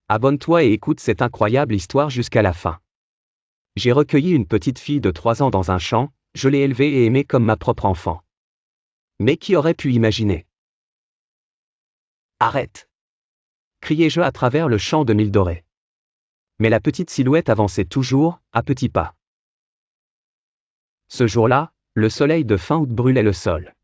Abonne-toi et écoute cette incroyable histoire jusqu'à la fin. J'ai recueilli une petite fille de 3 ans dans un champ, je l'ai élevée et aimée comme ma propre enfant. Mais qui aurait pu imaginer? Arrête! Criai-je à travers le champ de mille dorés. Mais la petite silhouette avançait toujours, à petits pas. Ce jour-là, le soleil de fin août brûlait le sol.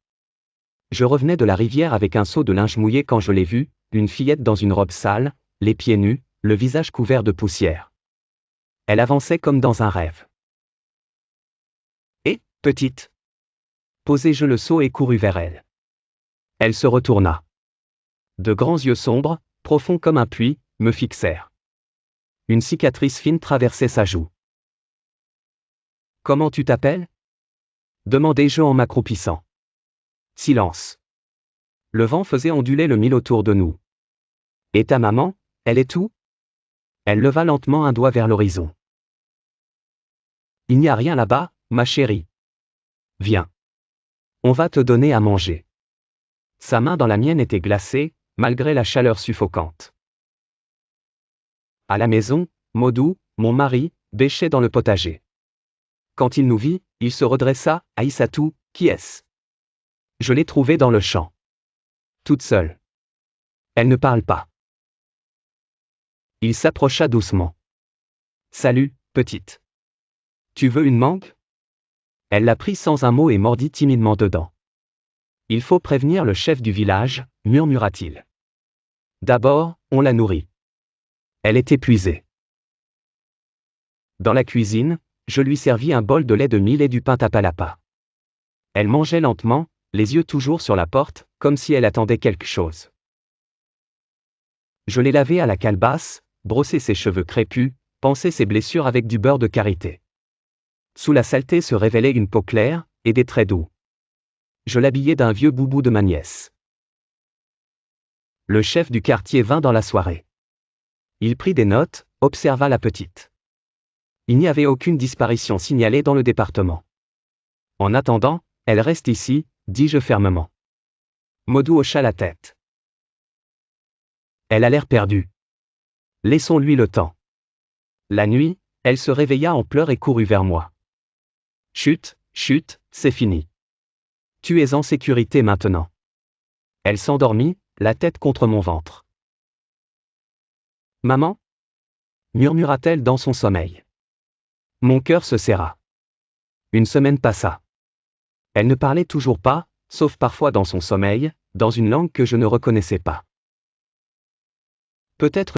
Je revenais de la rivière avec un seau de linge mouillé quand je l'ai vue, une fillette dans une robe sale, les pieds nus, le visage couvert de poussière. Elle avançait comme dans un rêve. Et, petite, posai-je le seau et courus vers elle. Elle se retourna. De grands yeux sombres, profonds comme un puits, me fixèrent. Une cicatrice fine traversait sa joue. Comment tu t'appelles? Demandai-je en m'accroupissant. Silence. Le vent faisait onduler le mille autour de nous. Et ta maman, elle est où? Elle leva lentement un doigt vers l'horizon. Il n'y a rien là-bas, ma chérie. Viens. On va te donner à manger. Sa main dans la mienne était glacée, malgré la chaleur suffocante. À la maison, Modou, mon mari, bêchait dans le potager. Quand il nous vit, il se redressa. Aïssatou, qui est-ce? Je l'ai trouvée dans le champ. Toute seule. Elle ne parle pas. Il s'approcha doucement. Salut, petite. Tu veux une mangue? Elle la prit sans un mot et mordit timidement dedans. Il faut prévenir le chef du village, murmura-t-il. D'abord, on la nourrit. Elle est épuisée. Dans la cuisine, je lui servis un bol de lait de mil et du pain tapalapa. Elle mangeait lentement, les yeux toujours sur la porte, comme si elle attendait quelque chose. Je l'ai lavée à la calebasse, brossé ses cheveux crépus, pansé ses blessures avec du beurre de karité. Sous la saleté se révélait une peau claire, et des traits doux. Je l'habillai d'un vieux boubou de ma nièce. Le chef du quartier vint dans la soirée. Il prit des notes, observa la petite. Il n'y avait aucune disparition signalée dans le département. En attendant, elle reste ici, dis-je fermement. Modou hocha la tête. Elle a l'air perdue. Laissons-lui le temps. La nuit, elle se réveilla en pleurs et courut vers moi. Chut, chut, c'est fini. Tu es en sécurité maintenant. Elle s'endormit, la tête contre mon ventre. Maman? Murmura-t-elle dans son sommeil. Mon cœur se serra. Une semaine passa. Elle ne parlait toujours pas, sauf parfois dans son sommeil, dans une langue que je ne reconnaissais pas. Peut-être